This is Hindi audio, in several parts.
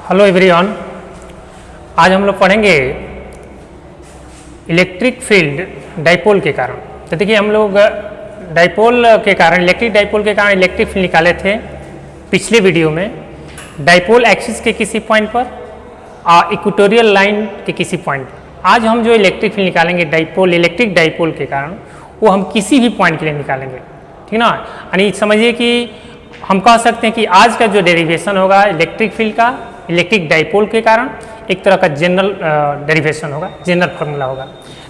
हेलो एवरीवन, आज हम लोग पढ़ेंगे इलेक्ट्रिक फील्ड डाइपोल के कारण। तो देखिए हम लोग डाइपोल के कारण इलेक्ट्रिक डाइपोल के कारण इलेक्ट्रिक फील्ड निकाले थे पिछले वीडियो में। डाइपोल एक्सिस के किसी पॉइंट पर और इक्वेटोरियल लाइन के किसी पॉइंट पर। आज हम जो इलेक्ट्रिक फील्ड निकालेंगे डाइपोल इलेक्ट्रिक डाइपोल के कारण, वो हम किसी भी पॉइंट के लिए निकालेंगे, ठीक ना। यानी समझिए कि हम कह सकते हैं कि आज का जो डेरिवेशन होगा इलेक्ट्रिक फील्ड का इलेक्ट्रिक डाइपोल के कारण एक तरह का जनरल डेरिवेशन होगा, जनरल फार्मूला होगा।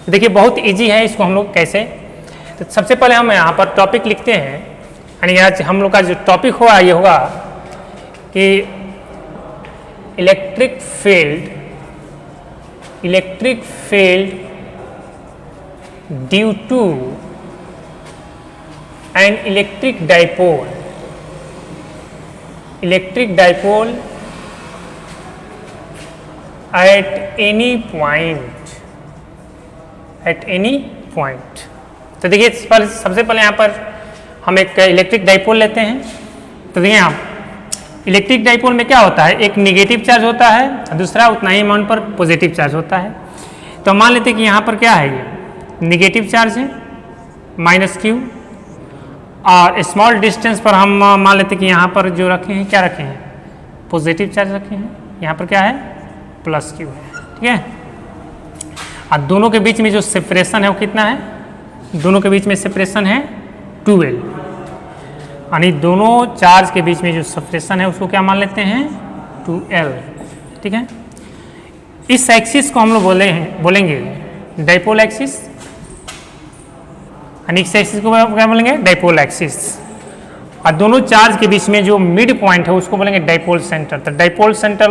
तो देखिए बहुत इजी है, इसको हम लोग कैसे। तो सबसे पहले हम यहाँ पर टॉपिक लिखते हैं, यानी आज हम लोग का जो टॉपिक होगा ये होगा कि electric field due to an electric dipole at any point। तो देखिए सबसे पहले यहाँ पर हम एक इलेक्ट्रिक डाइपोल लेते हैं। तो देखिए आप इलेक्ट्रिक डाइपोल में क्या होता है, एक निगेटिव चार्ज होता है, दूसरा उतना ही अमाउंट पर पॉजिटिव चार्ज होता है। तो मान लेते हैं कि यहाँ पर क्या है, ये निगेटिव चार्ज है -q, और स्मॉल डिस्टेंस पर हम मान लेते हैं कि यहाँ पर जो रखे हैं क्या रखे हैं, पॉजिटिव चार्ज रखे हैं। यहाँ पर क्या है, +q है, ठीक है। और दोनों के बीच में जो सेपरेशन है वो कितना है, दोनों के बीच में सेपरेशन है 2L, यानी दोनों चार्ज के बीच में जो सेपरेशन है उसको क्या मान लेते हैं 2L, ठीक है। इस एक्सिस को हम लोग बोलेंगे डाइपोल एक्सिस, यानी इस एक्सिस को क्या बोलेंगे डाइपोल एक्सिस। और दोनों चार्ज के बीच में जो मिड पॉइंट है उसको बोलेंगे डाइपोल सेंटर। तो डाइपोल सेंटर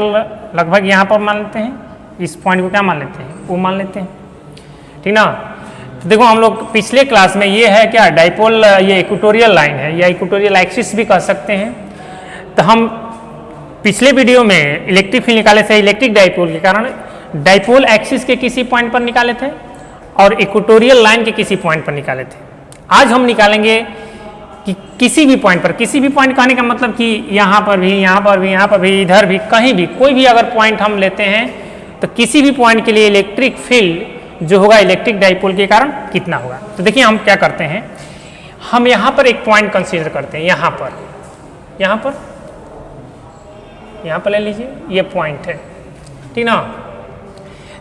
लगभग यहाँ पर मान लेते हैं, इस पॉइंट को क्या मान लेते हैं, वो मान लेते हैं, ठीक ना। तो देखो हम लोग पिछले क्लास में ये है क्या डाइपोल, ये इक्वेटोरियल लाइन है या इक्वेटोरियल एक्सिस भी कह सकते हैं। तो हम पिछले वीडियो में इलेक्ट्रिक फील्ड निकाले थे इलेक्ट्रिक डाइपोल के कारण, डाइपोल एक्सिस के किसी पॉइंट पर निकाले थे और इक्वेटोरियल लाइन के किसी पॉइंट पर निकाले थे। आज हम निकालेंगे कि किसी भी पॉइंट पर, किसी भी पॉइंट कहने का मतलब कि यहाँ पर भी, यहाँ पर भी, यहाँ पर भी, इधर भी, कहीं भी कोई भी अगर पॉइंट हम लेते हैं तो किसी भी पॉइंट के लिए इलेक्ट्रिक फील्ड जो होगा इलेक्ट्रिक डाइपोल के कारण कितना होगा। तो देखिए हम क्या करते हैं, हम यहाँ पर एक पॉइंट कंसीडर करते हैं, यहाँ पर ले लीजिए, ये पॉइंट है, ठीक ना।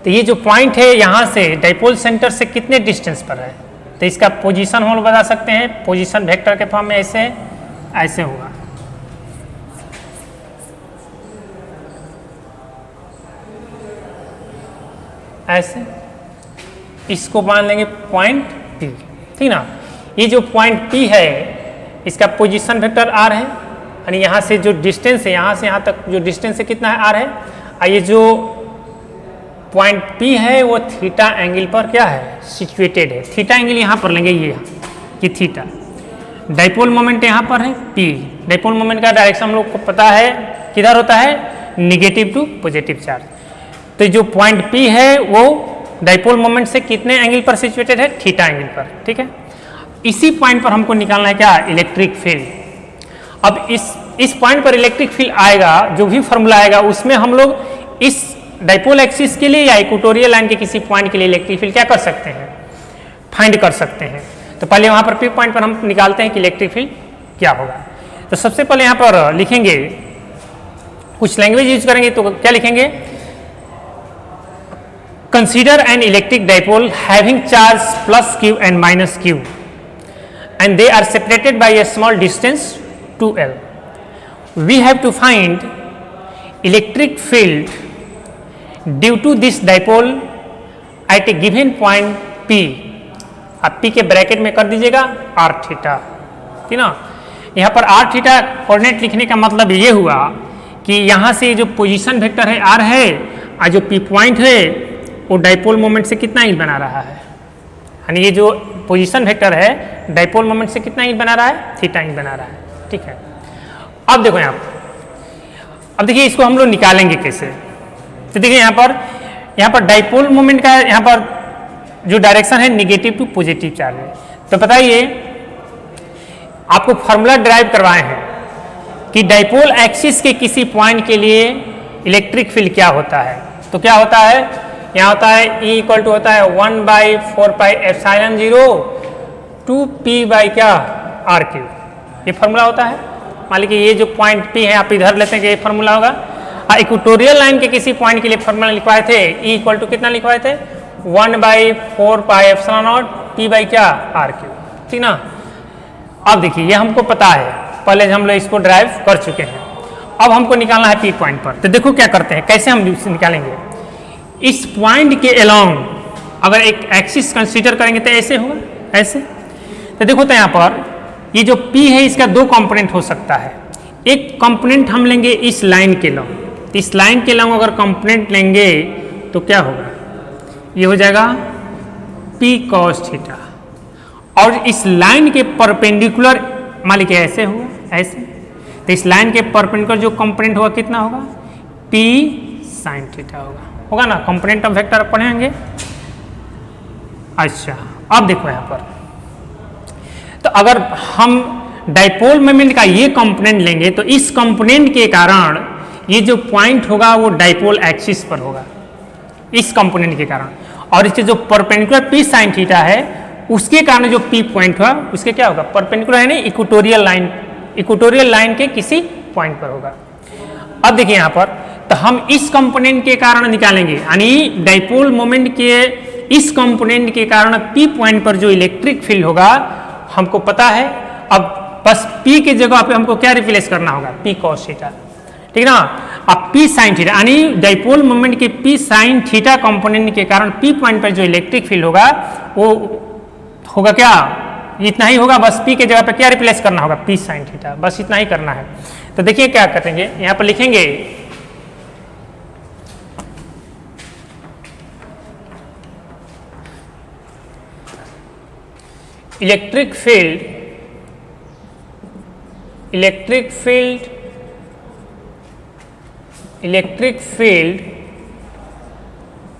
तो ये जो पॉइंट है यहाँ से डाइपोल सेंटर से कितने डिस्टेंस पर है, तो इसका पोजीशन हम लोग बता सकते हैं, पोजीशन वेक्टर के फॉर्म में ऐसे होगा। ऐसे इसको मान लेंगे पॉइंट P, ठीक ना। ये जो पॉइंट P है इसका पोजीशन वेक्टर R है, यानी यहाँ से जो डिस्टेंस है, यहाँ से यहाँ तक जो डिस्टेंस है कितना है, R है। और ये जो पॉइंट P है वो थीटा एंगल पर क्या है, सिचुएटेड है। थीटा एंगल यहाँ पर लेंगे, ये थीटा। डाइपोल मोमेंट यहाँ पर है P। डाइपोल मोमेंट का डायरेक्शन हम लोग को पता है किधर होता है, निगेटिव टू पॉजिटिव चार्ज। तो जो पॉइंट P है वो डाइपोल मोमेंट से कितने एंगल पर सिचुएटेड है, थीटा एंगल पर, ठीक है। इसी पॉइंट पर हमको निकालना है क्या, इलेक्ट्रिक फील्ड। अब इस पॉइंट पर इलेक्ट्रिक फील्ड आएगा, जो भी फॉर्मूला आएगा उसमें हम लोग इस डाइपोल एक्सिस के लिए या इक्वेटोरियल लाइन के किसी पॉइंट के लिए इलेक्ट्रिक फील्ड क्या कर सकते हैं, फाइंड कर सकते हैं। तो पहले वहाँ पर P पॉइंट पर हम निकालते हैं कि इलेक्ट्रिक फील्ड क्या होगा। तो सबसे पहले यहाँ पर लिखेंगे, कुछ लैंग्वेज यूज करेंगे, तो क्या लिखेंगे, consider an electric dipole having charge +q and -q and they are separated by a small distance 2L. We have to find electric field due to this dipole at a given point P। आप P के ब्रैकेट में कर दीजिएगा r थीटा, ठीक ना। यहाँ पर r थीटा कोऑर्डिनेट लिखने का मतलब ये हुआ कि यहाँ से जो पोजीशन वेक्टर है r है, और जो P पॉइंट है वो डाइपोल मोमेंट से कितना एंगल बना रहा है, यानी ये जो पोजीशन वेक्टर है डाइपोल मोमेंट से कितना एंगल बना रहा है, थीटा एंगल बना रहा है, ठीक है। अब देखो यहाँ पर, अब देखिए इसको हम लोग निकालेंगे कैसे। तो देखिए यहाँ पर डाइपोल मोमेंट का यहाँ पर जो डायरेक्शन है निगेटिव टू पॉजिटिव चार्ज है। तो बताइए आपको फॉर्मूला ड्राइव करवाए हैं कि डाइपोल एक्सिस के किसी पॉइंट के लिए इलेक्ट्रिक फील्ड क्या होता है, तो क्या होता है, यहाँ होता है E इक्वल टू होता है 1/4πε0 2p बाई क्या आर क्यू, ये फॉर्मूला होता है। मान लीजिए ये जो पॉइंट P है आप इधर लेते हैं कि ये फॉर्मूला होगा। इक्वेटोरियल लाइन के किसी पॉइंट के लिए फॉर्मूला लिखवाए थे, E इक्वल टू कितना लिखवाए थे 1/4πε0 p बाई क्या आर क्यू, ठीक ना। अब देखिए ये हमको पता है, पहले हम लोग इसको ड्राइव कर चुके हैं, अब हमको निकालना है P पॉइंट पर। तो देखो क्या करते हैं, कैसे हम निकालेंगे। इस पॉइंट के अलोंग अगर एक एक्सिस कंसीडर करेंगे तो ऐसे होगा, ऐसे। तो देखो तो यहाँ पर ये जो P है इसका दो कंपोनेंट हो सकता है। एक कंपोनेंट हम लेंगे इस लाइन के लॉन्ग, तो इस लाइन के लॉन्ग अगर कंपोनेंट लेंगे तो क्या होगा, ये हो जाएगा P cos थीटा, और इस लाइन के परपेंडिकुलर मान लीजिए ऐसे होगा, ऐसे। तो इस लाइन के परपेंडिकुलर जो कंपोनेंट होगा कितना होगा P sin थीटा होगा ना। कंपोनेंट ऑफ वेक्टर पढ़ेंगे। अच्छा अब देखो यहाँ पर, तो अगर हम डाइपोल मोमेंट का ये कंपोनेंट लेंगे तो इस कंपोनेंट के कारण ये जो पॉइंट होगा वो डाइपोल एक्सिस पर होगा, इस कंपोनेंट के कारण। और इसके जो परपेंडिकुलर P sin थीटा है उसके कारण जो P पॉइंट हुआ उसके क्या होगा, परपेंडिकुलर है नहीं, इक्वेटोरियल लाइन के किसी पॉइंट पर होगा। अब देखिए यहाँ पर, तो हम इस कंपोनेंट के कारण निकालेंगे, यानी डाइपोल मोमेंट के इस कंपोनेंट के कारण P पॉइंट पर जो इलेक्ट्रिक फील्ड होगा हमको पता है। अब बस P की जगह पे हमको क्या रिप्लेस करना होगा, P cos थीटा, ठीक ना। अब P sin थीटा यानी डाइपोल मोमेंट के P sin थीटा कंपोनेंट के कारण P पॉइंट पर जो इलेक्ट्रिक फील्ड होगा वो होगा क्या, इतना ही होगा। बस P के जगह पे क्या रिप्लेस करना होगा, P sin थीटा, बस इतना ही करना है। तो देखिए क्या करेंगे, यहाँ पर लिखेंगे electric field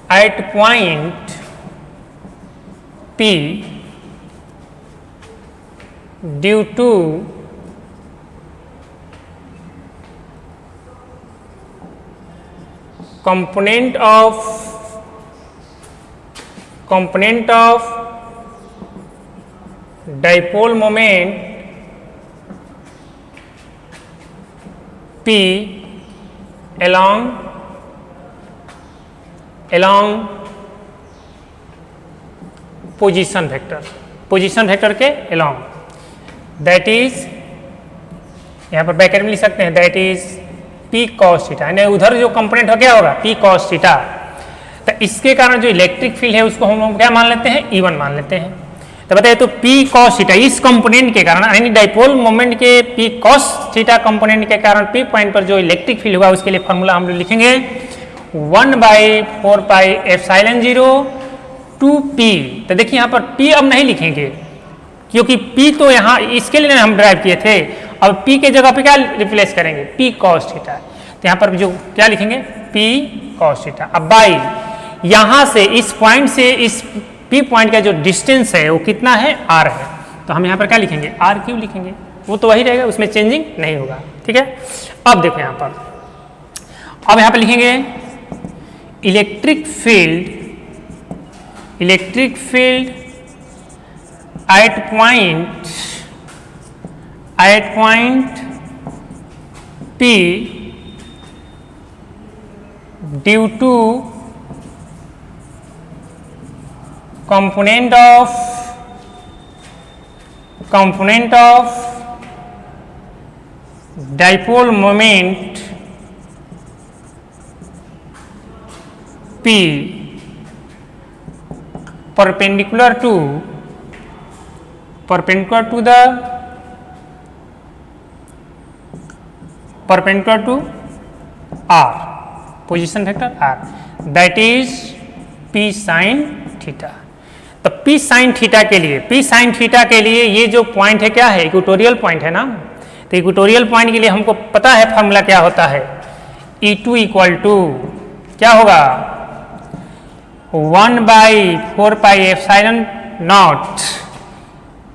at point P due to component of dipole moment P along position vector के along, दैट इज यहाँ पर ब्रैकेट में लिख सकते हैं, that is P cos theta, यानी उधर जो कंपोनेंट हो क्या होगा P cos थीटा। तो इसके कारण जो इलेक्ट्रिक फील्ड है उसको हम क्या मान लेते हैं, E1 मान लेते हैं। तो बताइए, तो P cos थीटा इस कंपोनेंट के कारण यानी डाइपोल मोमेंट के P cos थीटा कंपोनेंट के कारण P पॉइंट पर जो इलेक्ट्रिक फील्ड होगा उसके लिए फॉर्मूला हम लोग लिखेंगे 1/4πε0 2p। तो देखिए यहाँ पर P अब नहीं लिखेंगे क्योंकि P तो यहाँ इसके लिए हम ड्राइव किए थे, अब P के जगह पे क्या रिप्लेस करेंगे, P cos थीटा। तो यहाँ पर जो क्या लिखेंगे, P cos थीटा। अब बाई यहाँ से इस पॉइंट से इस P पॉइंट का जो डिस्टेंस है वो कितना है, R है। तो हम यहाँ पर क्या लिखेंगे, R क्यों लिखेंगे, वो तो वही रहेगा, उसमें चेंजिंग नहीं होगा, ठीक है। अब देखो यहाँ पर, अब यहाँ पर लिखेंगे electric field at point P due to component of dipole moment P perpendicular to R, position vector R, that is P sin theta. तो P sin थीटा के लिए ये जो पॉइंट है क्या है, इक्वेटोरियल पॉइंट है ना। तो इक्वेटोरियल पॉइंट के लिए हमको पता है फॉर्मूला क्या होता है, E2 इक्वल टू क्या होगा 1/4πε0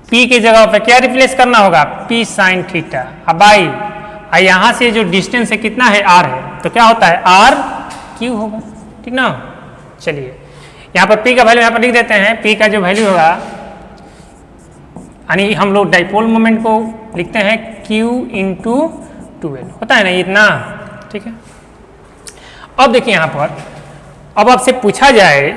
P की जगह पे क्या रिप्लेस करना होगा, P sin थीटा। अब बाई और यहाँ से जो डिस्टेंस है कितना है r है, तो क्या होता है r क्यू होगा, ठीक ना। चलिए यहाँ पर p का वैल्यू यहाँ पर लिख देते हैं, p का जो वैल्यू होगा यानी हम लोग डाइपोल मोमेंट को लिखते हैं q इंटू 2l, होता है ना इतना, ठीक है। अब देखिए यहाँ पर अब आपसे पूछा जाए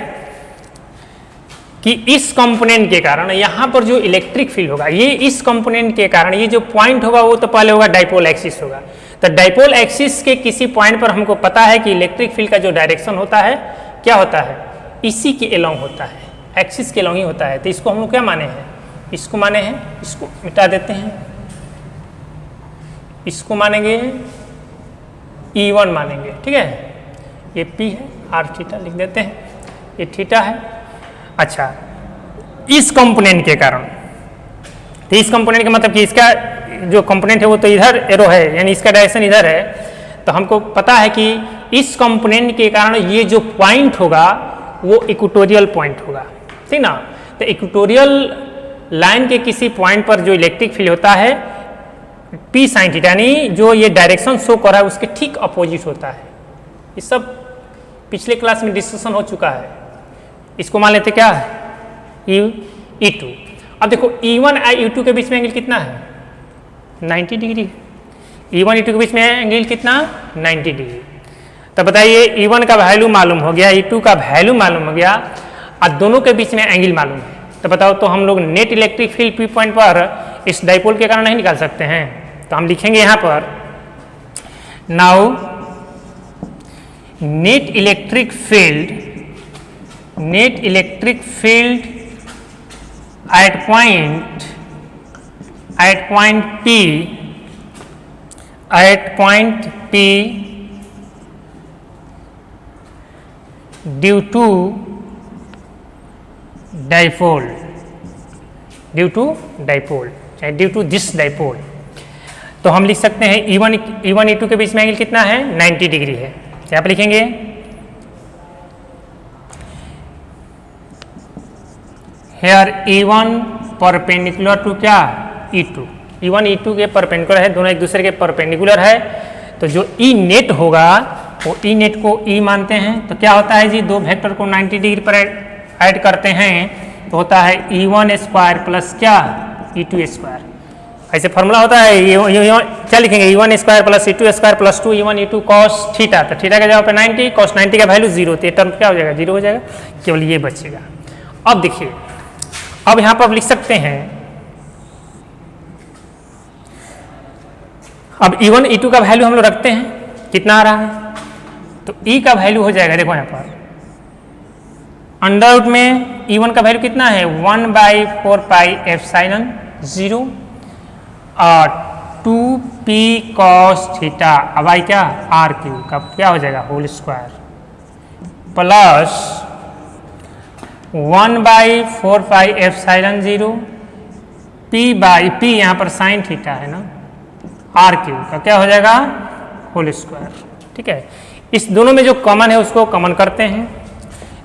कि इस कंपोनेंट के कारण यहाँ पर जो इलेक्ट्रिक फील्ड होगा ये इस कंपोनेंट के कारण ये जो पॉइंट होगा वो तो पहले होगा डाइपोल एक्सिस होगा, तो डाइपोल एक्सिस के किसी पॉइंट पर हमको पता है कि इलेक्ट्रिक फील्ड का जो डायरेक्शन होता है क्या होता है, इसी के अलोंग होता है, एक्सिस के अलोंग ही होता है। तो इसको हम लोग क्या माने हैं, इसको माने हैं, इसको मिटा देते हैं, इसको मानेंगे E1 मानेंगे, ठीक है। ये P है, r थीटा लिख देते हैं, ये थीटा है। अच्छा इस कंपोनेंट के कारण, तो इस कंपोनेंट का मतलब कि इसका जो कंपोनेंट है वो तो इधर एरो है यानी इसका डायरेक्शन इधर है, तो हमको पता है कि इस कंपोनेंट के कारण ये जो पॉइंट होगा वो इक्वेटोरियल पॉइंट होगा, ठीक ना। तो इक्वेटोरियल लाइन के किसी पॉइंट पर जो इलेक्ट्रिक फील्ड होता है P साइन थीटा यानी जो ये डायरेक्शन शो कर रहा है उसके ठीक अपोजिट होता है। ये सब पिछले क्लास में डिस्कशन हो चुका है। इसको मान लेते क्या है E2। अब देखो E1 और E2 के बीच में एंगल कितना है 90 डिग्री। E1 E2 के बीच में एंगल कितना 90 डिग्री। तो बताइए E1 का वैल्यू मालूम हो गया, E2 का वैल्यू मालूम हो गया और दोनों के बीच में एंगल मालूम है, तो बताओ तो हम लोग net electric field P point पर इस डाइपोल के कारण नहीं निकाल सकते हैं। तो हम लिखेंगे यहाँ पर now net electric field at point P due to dipole चाहे ड्यू टू दिस डाइपोल। तो हम लिख सकते हैं E1 E2 के बीच में एंगल कितना है 90 डिग्री है। क्या आप लिखेंगे हेयर E1 परपेंडिकुलर टू क्या E2, E1 E2 के परपेंडिकुलर है, दोनों एक दूसरे के परपेंडिकुलर है। तो जो E नेट होगा वो E नेट को E मानते हैं। तो क्या होता है जी, दो वेक्टर को 90 डिग्री पर ऐड करते हैं तो होता है E1 स्क्वायर प्लस क्या E2 स्क्वायर। ऐसे फॉर्मूला होता है क्या लिखेंगे E1 square plus E2 square plus 2 E1 E2 cos theta. तो थीटा का जगह पे 90, कॉस 90 का वैल्यू 0, तो ये टर्म क्या हो जाएगा 0 हो जाएगा, केवल ये बचेगा। अब देखिए अब यहाँ पर लिख सकते हैं अब E1 E2 का वैल्यू हम लोग रखते हैं कितना आ रहा है, तो E का वैल्यू हो जाएगा देखो यहाँ पर अंडर रूट में E1 का वैल्यू कितना है 1/4 पाई एप्सिलॉन 0 और 2p cos थीटा। अब आई क्या आर क्यू का क्या हो जाएगा whole square plus 1/4 pi epsilon 0 p यहाँ पर साइन थीटा है ना आर क्यू का क्या हो जाएगा होल स्क्वायर। ठीक है, इस दोनों में जो कॉमन है उसको कॉमन करते हैं।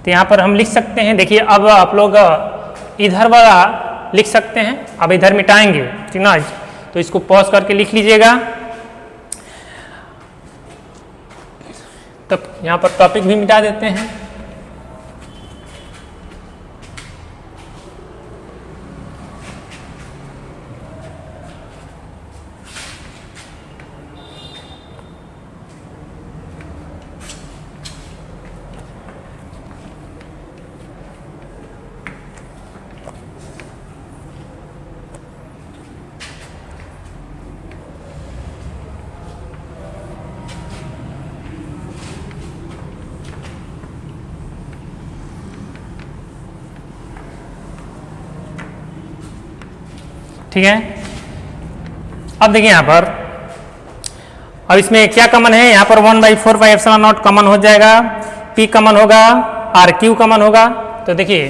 तो यहाँ पर हम लिख सकते हैं, देखिए अब आप लोग इधर वाला लिख सकते हैं, अब इधर मिटाएंगे ठीक ना, तो इसको पॉज करके लिख लीजिएगा। तब यहाँ पर टॉपिक भी मिटा देते हैं। ठीक है, अब देखिए यहाँ पर अब इसमें क्या कॉमन है, यहाँ पर 1/4 पाई एप्सिलॉन नॉट कॉमन हो जाएगा, P कॉमन होगा, आर क्यू कॉमन होगा। तो देखिए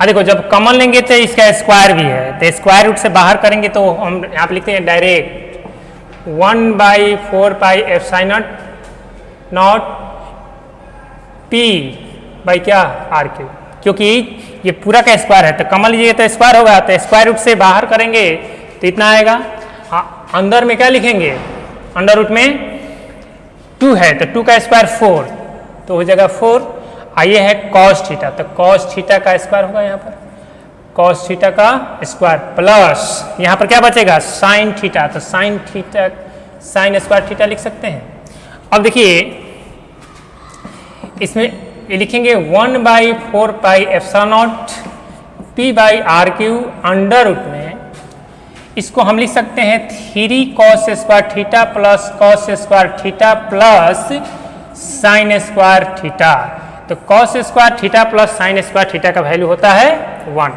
देखो जब कॉमन लेंगे तो इसका स्क्वायर भी है, तो स्क्वायर रूट से बाहर करेंगे तो हम यहाँ पे लिखते हैं direct 1/4 pi epsilon not P by क्या आर क्यू, क्योंकि ये पूरा का स्क्वायर है तो कॉमन लीजिएगा तो स्क्वायर होगा, तो स्क्वायर रूट से बाहर करेंगे तो इतना आएगा। हाँ, अंदर में क्या लिखेंगे अंडर रूट में 2 है तो 2 का स्क्वायर 4, तो हो जाएगा 4। आइए है कॉस थीटा, तो कॉस थीटा का स्क्वायर होगा यहाँ पर, कॉस थीटा का स्क्वायर प्लस यहाँ पर क्या बचेगा साइन थीटा, तो sine theta sine square theta लिख सकते हैं। अब देखिए इसमें ये लिखेंगे 1/4 pi epsilon naught p by r cube under root में, इसको हम लिख सकते हैं 3 cos square theta plus cos square theta plus sine square theta. तो cos square theta plus sine square theta का वैल्यू होता है 1।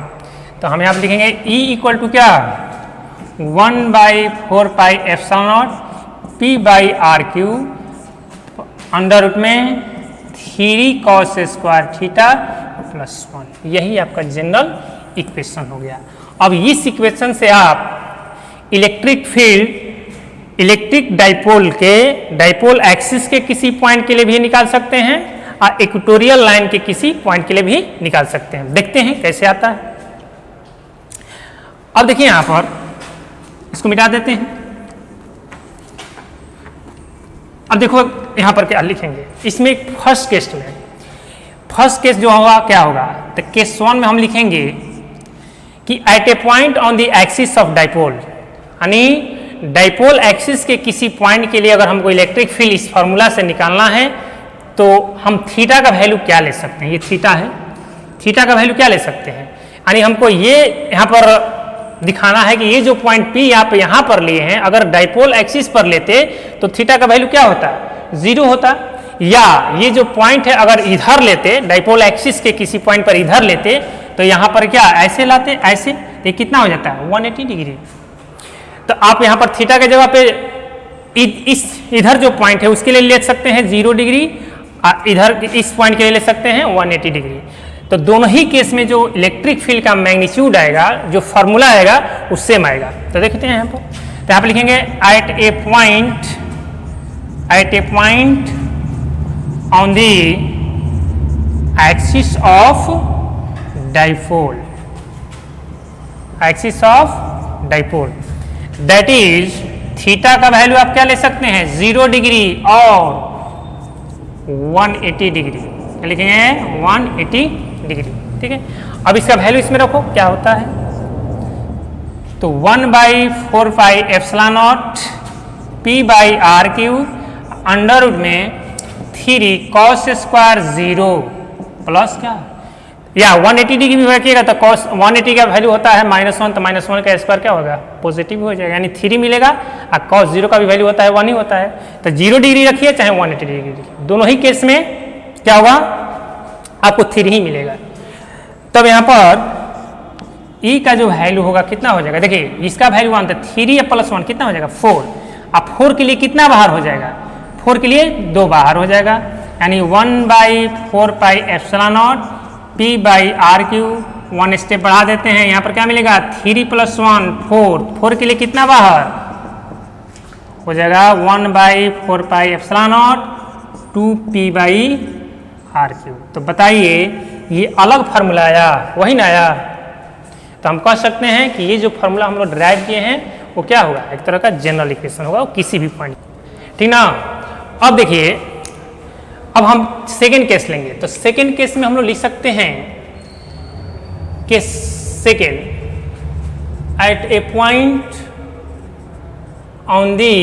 तो हम यहाँ पर लिखेंगे E इक्वल टू क्या 1/4 pi epsilon naught p by r cube under root में 3 कॉस स्क्वायर थीटा प्लस 1। यही आपका जनरल इक्वेशन हो गया। अब इस इक्वेशन से आप इलेक्ट्रिक फील्ड इलेक्ट्रिक डाइपोल के डाइपोल एक्सिस के किसी पॉइंट के लिए भी निकाल सकते हैं और इक्वेटोरियल लाइन के किसी पॉइंट के लिए भी निकाल सकते हैं। देखते हैं कैसे आता है। अब देखिए यहां पर इसको मिटा देते हैं। अब देखो यहां पर क्या लिखेंगे, इसमें फर्स्ट केस में फर्स्ट केस जो होगा क्या होगा, तो केस 1 में हम लिखेंगे कि at a point on the axis of dipole, यानी डाइपोल एक्सिस के किसी पॉइंट के लिए अगर हमको इलेक्ट्रिक फील्ड इस फार्मूला से निकालना है तो हम थीटा का वैल्यू क्या ले सकते हैं, ये थीटा है, थीटा का वैल्यू क्या ले सकते हैं, यानी हमको ये यहाँ पर दिखाना है कि ये जो पॉइंट P आप यहाँ पर लिए हैं अगर डाइपोल एक्सिस पर लेते तो थीटा का वैल्यू क्या होता, 0 होता। या ये जो पॉइंट है अगर इधर लेते डाइपोल एक्सिस के किसी पॉइंट पर इधर लेते तो यहाँ पर क्या ऐसे लाते, ऐसे, तो कितना हो जाता है 180 डिग्री। तो आप यहाँ पर थीटा के जगह पे इस इधर जो पॉइंट है उसके लिए ले सकते हैं 0 डिग्री, इधर इस पॉइंट के लिए ले सकते हैं 180 डिग्री। तो दोनों ही केस में जो इलेक्ट्रिक फील्ड का मैग्नीट्यूड आएगा, जो फॉर्मूला आएगा वो सेम आएगा। तो देखते हैं यहाँ पर, तो यहाँ पर लिखेंगे at a point on the axis of dipole, axis of dipole, that is theta का वैल्यू आप क्या ले सकते हैं 0 डिग्री और 180 डिग्री, लिखेंगे 180 डिग्री, ठीक है। अब इसका वैल्यू इसमें रखो क्या होता है, तो 1/4 pi epsilon naught p by r cube under root में 3 कॉस स्क्वायर 0 प्लस क्या या 180 डिग्री भी रखिएगा तो कॉस 180 का वैल्यू होता है -1, तो -1 का स्क्वायर क्या होगा पॉजिटिव हो जाएगा, यानी 3 मिलेगा। और कॉस 0 का भी वैल्यू होता है 1 ही होता है, तो 0 डिग्री रखिए चाहे 180 डिग्री, दोनों ही केस में क्या होगा आपको 3 ही मिलेगा। तब यहाँ पर E का जो वैल्यू होगा कितना हो जाएगा, देखिए इसका वैल्यू 1 था, 3 प्लस 1 कितना हो जाएगा 4। अब 4 के लिए कितना बाहर हो जाएगा, 4 के लिए 2 बाहर हो जाएगा, यानी 1/4 pi epsilon naught p by r cube. 1 step बढ़ा देते हैं, यहाँ पर क्या मिलेगा 3 + 1 4, 4 के लिए कितना बाहर हो जाएगा 1/4 pi epsilon naught 2p by r cube. तो बताइए ये अलग फार्मूला आया वही ना आया, तो हम कह सकते हैं कि ये जो फार्मूला हम लोग ड्राइव किए हैं वो क्या होगा एक तरह का जनरल इक्वेशन होगा किसी भी पॉइंट, ठीक ना। अब देखिए अब हम सेकेंड केस लेंगे, तो सेकेंड केस में हम लोग लिख सकते हैं कि second at a point on the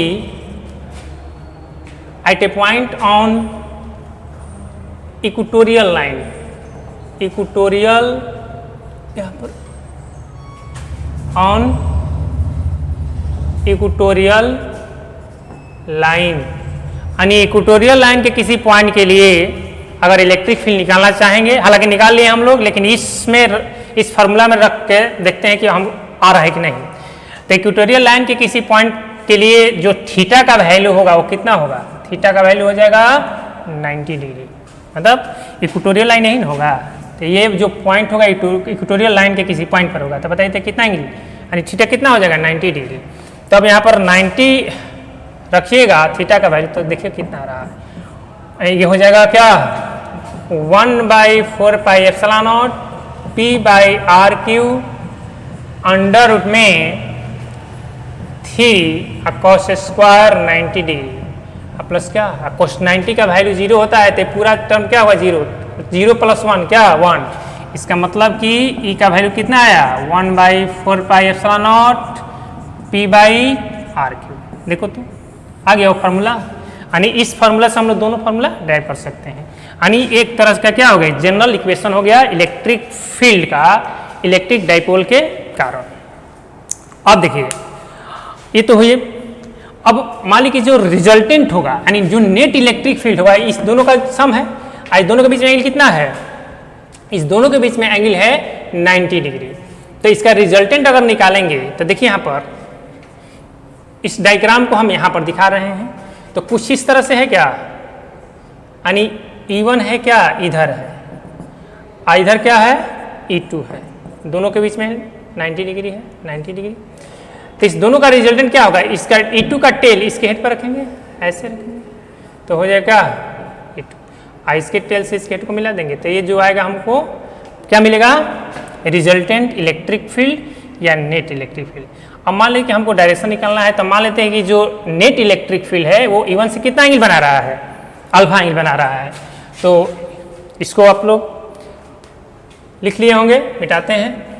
at a point on equatorial line, equatorial यहाँ पर ऑन इक्वेटोरियल लाइन, यानी इक्वेटोरियल लाइन के किसी पॉइंट के लिए अगर इलेक्ट्रिक फील्ड निकालना चाहेंगे, हालांकि निकाल लिए हम लोग, लेकिन इसमें इस फार्मूला में रख के देखते हैं कि हम आ रहा है कि नहीं। तो इक्वेटोरियल लाइन के किसी पॉइंट के लिए जो थीटा का वैल्यू होगा वो कितना होगा, थीटा का वैल्यू हो जाएगा 90 डिग्री, मतलब इक्वेटोरियल लाइन नहीं होगा, तो ये जो पॉइंट होगा इक्वेटोरियल लाइन के किसी पॉइंट पर होगा। तो बताइए कितना एंगल, यानी थीटा कितना हो जाएगा 90 डिग्री। तो अब यहाँ पर 90 रखिएगा थीटा का वैल्यू, तो देखिए कितना आ रहा है, ये हो जाएगा क्या 1/4 pi epsilon naught p by r cube under root में 3 cos स्क्वायर 90 डिग्री प्लस क्या cos 90 का वैल्यू 0 होता है तो पूरा टर्म क्या हुआ 0, 0 + 1 क्या 1। इसका मतलब कि e का वैल्यू कितना आया 1/4πε0 p/r³। देखो तो आ गया वो फार्मूला। यानी इस फार्मूला से हम लोग दोनों फार्मूला ड्राइव कर सकते हैं। यानी एक तरह का क्या हो गया जनरल इक्वेशन हो गया इलेक्ट्रिक फील्ड का इलेक्ट्रिक डाइपोल के कारण। अब देखिए ये तो हुई। अब मान लीजिए जो रिजल्टेंट होगा यानी जो नेट इलेक्ट्रिक फील्ड होगा इस दोनों का सम है। इस दोनों के बीच में एंगल कितना है, इस दोनों के बीच में एंगल है 90 डिग्री। तो इसका रिजल्टेंट अगर निकालेंगे तो देखिए यहाँ पर इस डायग्राम को हम यहाँ पर दिखा रहे हैं तो कुछ इस तरह से है क्या, यानी E1 है क्या इधर है, इधर क्या है E2 है, दोनों के बीच में 90 डिग्री है 90 डिग्री। तो इस दोनों का रिजल्टेंट क्या होगा, इसका E2 का टेल इसके हेड पर रखेंगे, ऐसे रखेंगे तो हो जाएगा E2। इसके टेल से इसके हेड को मिला देंगे तो ये जो आएगा हमको क्या मिलेगा रिजल्टेंट इलेक्ट्रिक फील्ड या नेट इलेक्ट्रिक फील्ड। अब मान लीजिए कि हमको डायरेक्शन निकालना है तो मान लेते हैं कि जो नेट इलेक्ट्रिक फील्ड है वो E1 से कितना एंगल बना रहा है, अल्फा एंगल बना रहा है। तो इसको आप लोग लिख लिए होंगे, मिटाते हैं।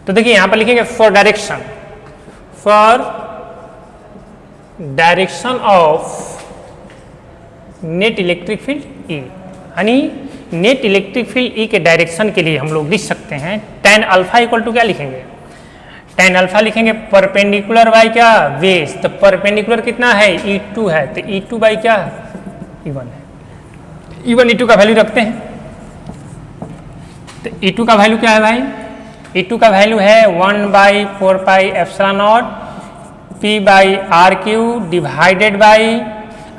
तो देखिए यहां पर लिखेंगे for direction of net electric field E, यानी नेट इलेक्ट्रिक फील्ड E के डायरेक्शन के लिए हम लोग लिख सकते हैं tan अल्फा इक्वल टू क्या लिखेंगे, tan अल्फा लिखेंगे परपेंडिकुलर बाय क्या बेस। तो परपेंडिकुलर कितना है E2 है तो E2 बाई क्या E1 है, E1 E2 का वैल्यू रखते हैं। तो E2 का वैल्यू क्या है भाई, E2 का वैल्यू है 1/4πε0 p/r³ डिवाइडेड बाई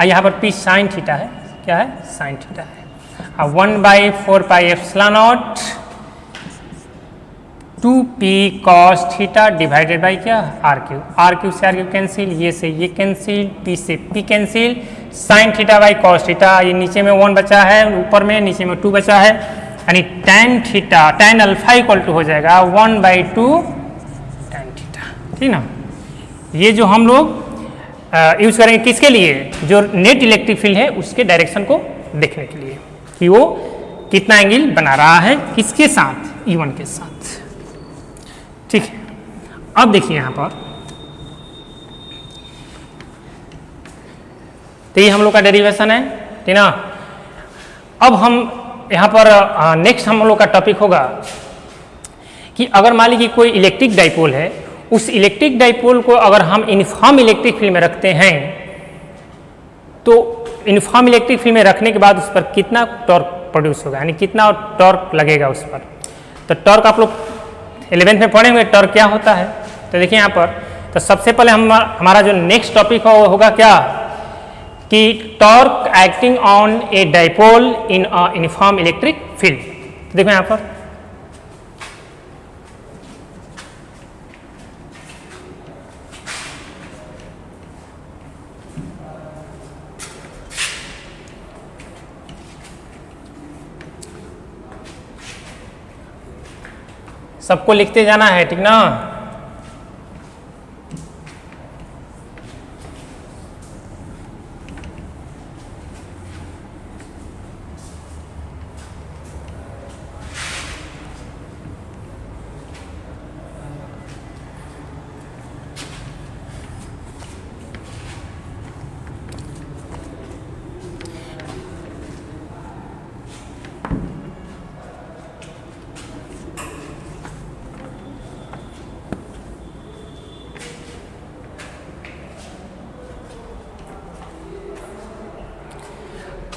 यहाँ पर p साइन थीटा है, क्या है साइन थीटा है, 1/4πε0 2p cos theta divided by क्या r³ r³ से r³ कैंसिल, ये से ये कैंसिल, p से p cancel, sine theta by cos theta, ये नीचे में 1 बचा है ऊपर में, नीचे में 2 बचा है, यानी tan theta tan alpha equal to हो जाएगा 1/2 tan थीटा। ठीक ना, ये जो हम लोग यूज करेंगे किसके लिए, जो नेट इलेक्ट्रिक फील्ड है उसके डायरेक्शन को देखने के लिए कि वो कितना एंगल बना रहा है किसके साथ E1 के साथ। ठीक है, अब देखिए यहां पर तो ये हम लोग का डेरिवेशन है, ठीक ना। अब हम यहाँ पर नेक्स्ट हम लोग का टॉपिक होगा कि अगर मान लीजिए कोई इलेक्ट्रिक डाइपोल है, उस इलेक्ट्रिक डाइपोल को अगर हम यूनिफॉर्म इलेक्ट्रिक फील्ड में रखते हैं तो यूनिफॉर्म इलेक्ट्रिक फील्ड में रखने के बाद उस पर कितना टॉर्क प्रोड्यूस होगा, यानी कितना टॉर्क लगेगा उस पर। तो टॉर्क आप लोग 11th में पढ़े हुए टॉर्क क्या होता है। तो देखिए यहाँ पर तो सबसे पहले हमारा जो नेक्स्ट टॉपिक होगा क्या कि torque acting on a dipole in a uniform electric field. देखो यहाँ पर सबको लिखते जाना है, ठीक ना।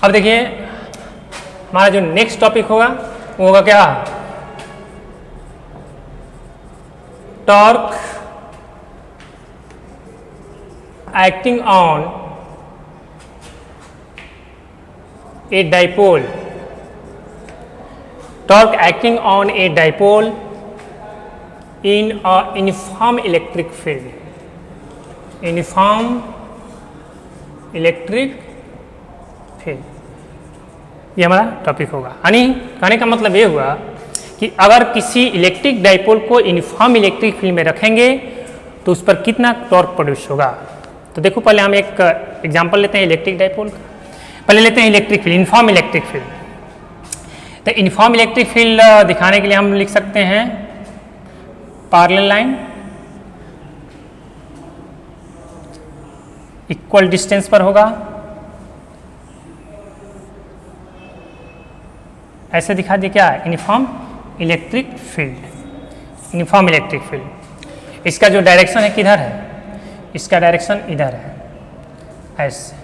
अब देखिए हमारा जो नेक्स्ट टॉपिक होगा वो होगा क्या, torque acting on a dipole, torque acting on a dipole in a uniform electric field, uniform electric field, ये हमारा टॉपिक होगा। यानी कहने का मतलब ये हुआ कि अगर किसी इलेक्ट्रिक डाइपोल को यूनिफॉर्म इलेक्ट्रिक फील्ड में रखेंगे तो उस पर कितना टॉर्क प्रोड्यूस होगा। तो देखो पहले हम एक एग्जांपल लेते हैं इलेक्ट्रिक डाइपोल का। पहले लेते हैं electric field, uniform electric field. तो यूनिफॉर्म इलेक्ट्रिक फील्ड दिखाने के लिए हम लिख सकते हैं पैरेलल लाइन इक्वल डिस्टेंस पर होगा, ऐसे दिखा दिए क्या uniform electric field, uniform electric field. इसका जो डायरेक्शन है किधर है, इसका डायरेक्शन इधर है, ऐसे,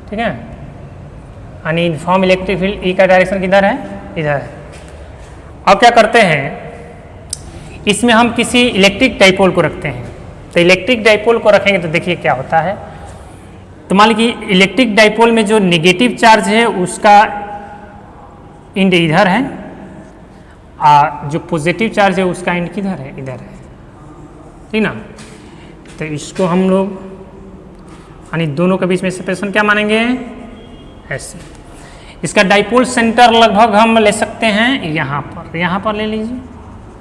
ठीक है। यानी यूनिफॉर्म इलेक्ट्रिक फील्ड ई का डायरेक्शन किधर है, इधर है। अब क्या करते हैं, इसमें हम किसी इलेक्ट्रिक डाइपोल को रखते हैं। तो इलेक्ट्रिक डाइपोल को रखेंगे तो देखिए क्या होता है। तो मान लीजिए इलेक्ट्रिक डाइपोल में जो नेगेटिव चार्ज है उसका एंड इधर है, और जो पॉजिटिव चार्ज है उसका एंड किधर है, इधर है, ठीक ना। तो इसको हम लोग यानी दोनों के बीच में सेपरेशन क्या मानेंगे, ऐसे। इसका डाइपोल सेंटर लगभग हम ले सकते हैं यहाँ पर ले लीजिए,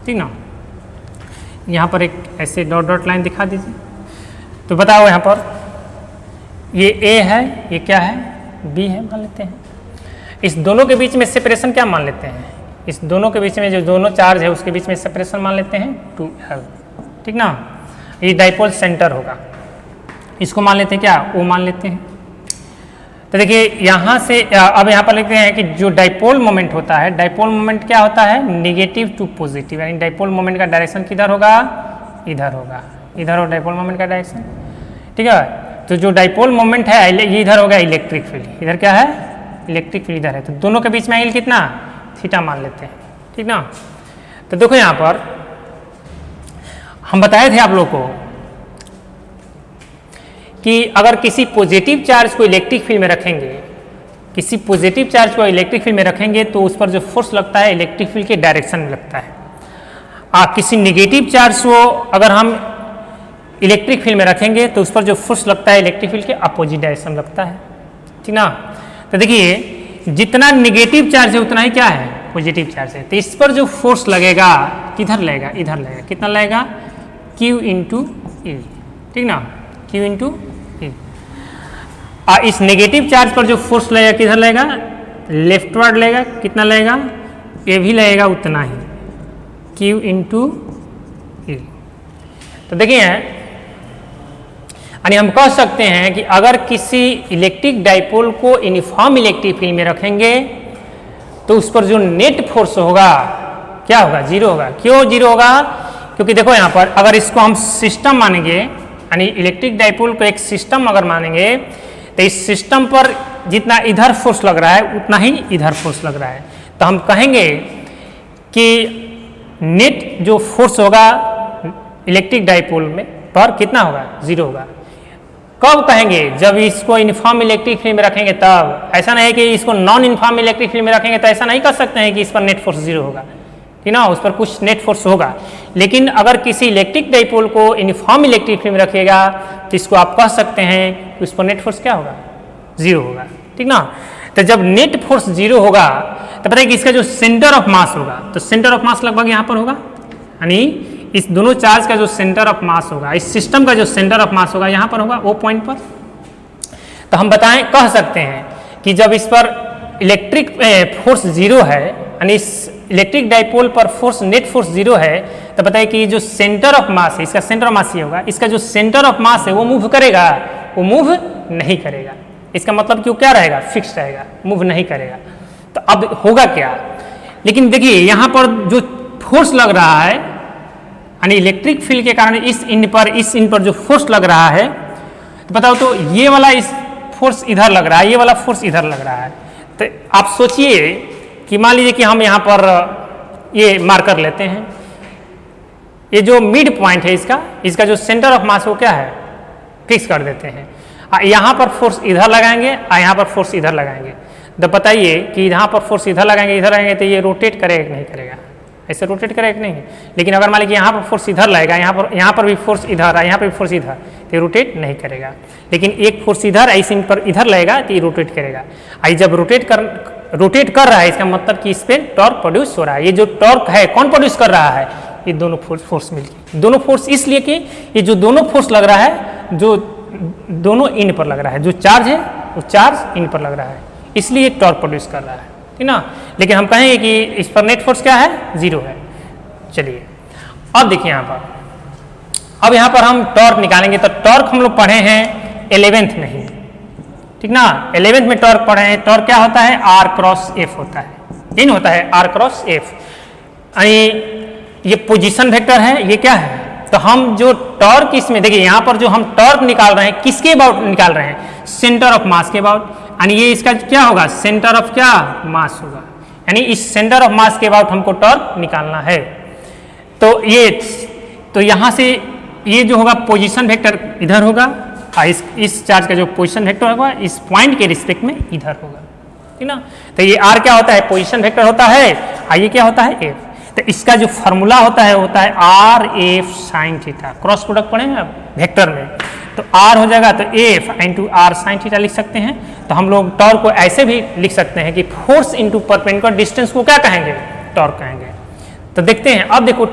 ठीक ना। यहाँ पर एक ऐसे डॉट डॉट लाइन दिखा दीजिए। तो बताओ यहाँ पर ये ए है, ये क्या है, बी है मान लेते हैं। इस दोनों के बीच में सेपरेशन क्या मान लेते हैं, इस दोनों के बीच में जो दोनों चार्ज है उसके बीच में सेपरेशन मान लेते हैं 2L, ठीक ना। ये डाइपोल सेंटर होगा, इसको मान लेते हैं क्या, O मान लेते हैं। तो देखिए यहाँ से अब यहाँ पर लिखते हैं कि जो डाइपोल मोमेंट होता है, डाइपोल मोमेंट क्या होता है, नेगेटिव टू पॉजिटिव। यानी डाइपोल मोमेंट का डायरेक्शन किधर होगा, इधर होगा, इधर हो डाइपोल मोमेंट का डायरेक्शन, ठीक है। तो जो डाइपोल मोमेंट है ये इधर होगा इलेक्ट्रिक फील्ड, इधर क्या है, इलेक्ट्रिक फील्ड इधर है। तो दोनों के बीच में एंगल कितना, थीटा मान लेते हैं, ठीक ना। तो देखो यहाँ पर हम बताए थे आप लोग को कि अगर किसी पॉजिटिव चार्ज को इलेक्ट्रिक फील्ड में रखेंगे, किसी पॉजिटिव चार्ज को इलेक्ट्रिक फील्ड में रखेंगे तो उस पर जो फोर्स लगता है इलेक्ट्रिक फील्ड के डायरेक्शन में लगता है। किसी नेगेटिव चार्ज को अगर हम इलेक्ट्रिक फील्ड में रखेंगे तो उस पर जो फोर्स लगता है इलेक्ट्रिक फील्ड के अपोजिट डायरेक्शन में लगता है, ठीक ना। तो देखिए जितना नेगेटिव चार्ज है उतना ही क्या है, पॉजिटिव चार्ज है। तो इस पर जो फोर्स लगेगा किधर लगेगा, इधर लगेगा। कितना लगेगा, Q इंटू ई, ठीक ना, Q इंटू ई। इस नेगेटिव चार्ज पर जो फोर्स लगेगा किधर लगेगा, लेफ्टवर्ड लगेगा। कितना लगेगा, ये भी लगेगा उतना ही, Q इंटू ई। तो देखिए यानी हम कह सकते हैं कि अगर किसी इलेक्ट्रिक डाइपोल को यूनिफॉर्म इलेक्ट्रिक फील्ड में रखेंगे तो उस पर जो नेट फोर्स होगा क्या होगा, जीरो होगा। क्यों जीरो होगा, क्योंकि देखो यहाँ पर अगर इसको हम सिस्टम मानेंगे, यानी इलेक्ट्रिक डाइपोल को एक सिस्टम अगर मानेंगे तो इस सिस्टम पर जितना इधर फोर्स लग रहा है उतना ही इधर फोर्स लग रहा है। तो हम कहेंगे कि नेट जो फोर्स होगा इलेक्ट्रिक डाइपोल में पर कितना होगा, जीरो होगा। कब कहेंगे, जब इसको यूनिफॉर्म इलेक्ट्रिक फील्ड में रखेंगे तब। ऐसा नहीं है कि इसको नॉन यूनिफॉर्म इलेक्ट्रिक फील्ड में रखेंगे तो ऐसा नहीं कर सकते हैं कि इस पर नेट फोर्स जीरो होगा, ठीक ना, उस पर कुछ नेट फोर्स होगा। लेकिन अगर किसी इलेक्ट्रिक डाइपोल को यूनिफॉर्म इलेक्ट्रिक फील्ड में रखिएगा तो इसको आप कह सकते हैं कि उस पर नेट फोर्स क्या होगा, जीरो होगा, ठीक ना। तो जब नेट फोर्स जीरो होगा तो पता है कि इसका जो सेंटर ऑफ मास होगा, तो सेंटर ऑफ मास लगभग यहाँ पर होगा। यानी इस दोनों चार्ज का जो सेंटर ऑफ मास होगा, इस सिस्टम का जो सेंटर ऑफ मास होगा यहाँ पर होगा, वो पॉइंट पर। तो हम बताएं, कह सकते हैं कि जब इस पर इलेक्ट्रिक फोर्स जीरो है, यानी इस इलेक्ट्रिक डाइपोल पर फोर्स नेट फोर्स जीरो है, तो बताइए कि जो सेंटर ऑफ मास है, इसका सेंटर ऑफ मास ये होगा, इसका जो सेंटर ऑफ मास है वो मूव करेगा, वो मूव नहीं करेगा। इसका मतलब कि वो क्या रहेगा, फिक्स रहेगा, मूव नहीं करेगा। तो अब होगा क्या, लेकिन देखिए यहाँ पर जो फोर्स लग रहा है, यानी इलेक्ट्रिक फील्ड के कारण इस इन पर जो फोर्स लग रहा है, तो बताओ तो ये वाला इस फोर्स इधर लग रहा है, ये वाला फोर्स इधर लग रहा है। तो आप सोचिए कि मान लीजिए कि हम यहाँ पर ये मार्कर लेते हैं, ये जो मिड पॉइंट है इसका जो सेंटर ऑफ मास वो क्या है, फिक्स कर देते हैं। यहाँ पर फोर्स इधर लगाएंगे और यहाँ पर फोर्स इधर लगाएंगे। तो बताइए कि यहाँ पर फोर्स इधर लगाएंगे तो ये रोटेट करेगा कि नहीं करेगा, ऐसे रोटेट करेगा कि नहीं, लेकिन अगर मान लीजिए यहाँ पर फोर्स इधर लगेगा, यहाँ पर भी फोर्स इधर है, यहाँ पर भी फोर्स इधर, तो ये रोटेट नहीं करेगा। लेकिन एक फोर्स इधर ऐसे पर इधर लगेगा तो ये रोटेट करेगा। आई जब रोटेट कर रहा है, इसका मतलब कि इस पर टॉर्क प्रोड्यूस हो रहा है। ये जो टॉर्क है कौन प्रोड्यूस कर रहा है, ये दोनों फोर्स मिलकर। दोनों फोर्स इसलिए कि ये जो दोनों फोर्स लग रहा है, जो दोनों इन पर लग रहा है, जो चार्ज है वो चार्ज इन पर लग रहा है, इसलिए टॉर्क प्रोड्यूस कर रहा है, ठीक ना। लेकिन हम कहेंगे कि इस पर नेट फोर्स क्या है, 0 है। चलिए अब देखिए यहाँ पर, अब यहाँ पर हम टॉर्क निकालेंगे। तो टॉर्क हम लोग पढ़े हैं 11th में ही, ठीक ना। 11th में टॉर्क पढ़े हैं। टॉर्क क्या होता है, R क्रॉस F होता है, इन होता है R क्रॉस F। ये पोजीशन वेक्टर है, ये क्या है, तो हम जो टॉर्क इसमें देखिए, यहाँ पर जो हम टॉर्क निकाल रहे हैं किसके अबाउट निकाल रहे हैं, सेंटर ऑफ मास के अबाउट। यानी ये इसका क्या होगा, सेंटर ऑफ क्या मास होगा, यानी इस सेंटर ऑफ मास के अबाउट हमको टॉर्क निकालना है। तो यहाँ से ये जो होगा पोजीशन वेक्टर इधर होगा, और इस चार्ज का जो पोजीशन वेक्टर होगा इस पॉइंट के रिस्पेक्ट में इधर होगा, ठीक ना। तो ये R क्या होता है, पोजीशन वेक्टर होता है, और ये क्या होता है, F। तो इसका जो फॉर्मूला होता है R F sine theta. Cross product पढ़ेंगे आप वेक्टर में, तो R हो जाएगा तो F into R sine theta लिख सकते हैं। तो हम लोग टॉर्क को ऐसे भी लिख सकते हैं कि फोर्स इंटू परपेंडिकुलर डिस्टेंस को क्या कहेंगे, टॉर्क कहेंगे। तो देखते हैं, अब देखो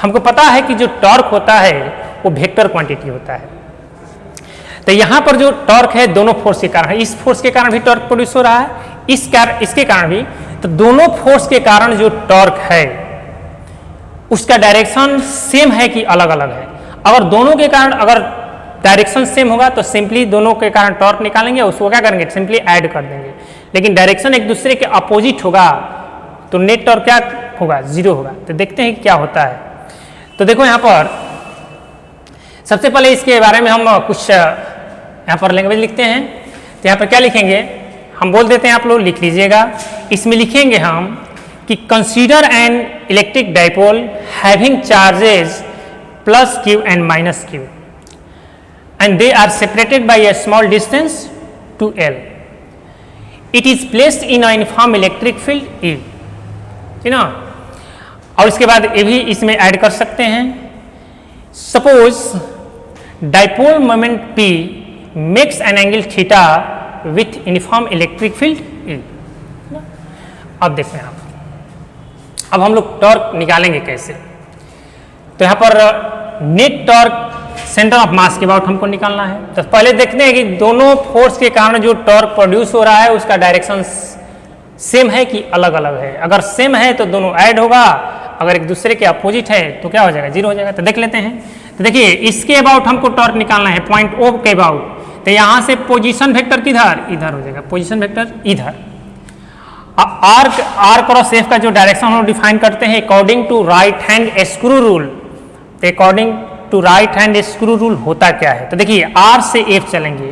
हमको पता है कि जो टॉर्क होता है वो वेक्टर क्वांटिटी होता है। तो यहाँ पर जो टॉर्क है दोनों फोर्स के कारण है, इस फोर्स के कारण भी टॉर्क प्रोड्यूस हो रहा है, इसके कारण भी। तो दोनों फोर्स के कारण जो टॉर्क है उसका डायरेक्शन सेम है कि अलग अलग है। अगर दोनों के कारण अगर डायरेक्शन सेम होगा तो सिंपली दोनों के कारण टॉर्क निकालेंगे, उसको क्या करेंगे, सिंपली ऐड कर देंगे। लेकिन डायरेक्शन एक दूसरे के अपोजिट होगा तो नेट टॉर्क क्या होगा, 0 होगा। तो देखते हैं कि क्या होता है। तो देखो यहाँ पर सबसे पहले इसके बारे में हम कुछ यहाँ पर लैंग्वेज लिखते हैं। तो यहाँ पर क्या लिखेंगे, हम बोल देते हैं, आप लोग लिख लीजिएगा। इसमें लिखेंगे हम कि consider an electric dipole having charges plus q and minus q and they are separated by a small distance to L। It is placed in a uniform electric field E, ठीक ना। और इसके बाद ये भी इसमें ऐड कर सकते हैं। Suppose dipole moment P makes an angle theta with uniform electric field E। अब देखते हैं आप, अब हम लोग टॉर्क निकालेंगे कैसे। तो यहाँ पर net torque centre of mass के अबाउट हमको निकालना है। तो पहले देखते हैं कि दोनों फोर्स के कारण जो टॉर्क प्रोड्यूस हो रहा है उसका डायरेक्शन सेम है कि अलग अलग है। अगर सेम है तो दोनों ऐड होगा, अगर एक दूसरे के अपोजिट है तो क्या हो जाएगा, 0 हो जाएगा। तो देख लेते हैं। तो देखिए इसके अबाउट हमको टॉर्क निकालना है, पॉइंट O के अबाउट। तो यहाँ से पोजीशन वेक्टर किधर, इधर हो जाएगा, पोजीशन वेक्टर इधर। R क्रॉस F का जो डायरेक्शन हम डिफाइन करते हैं according to right hand screw rule. तो according to right hand screw rule होता क्या है, तो देखिए R से F चलेंगे।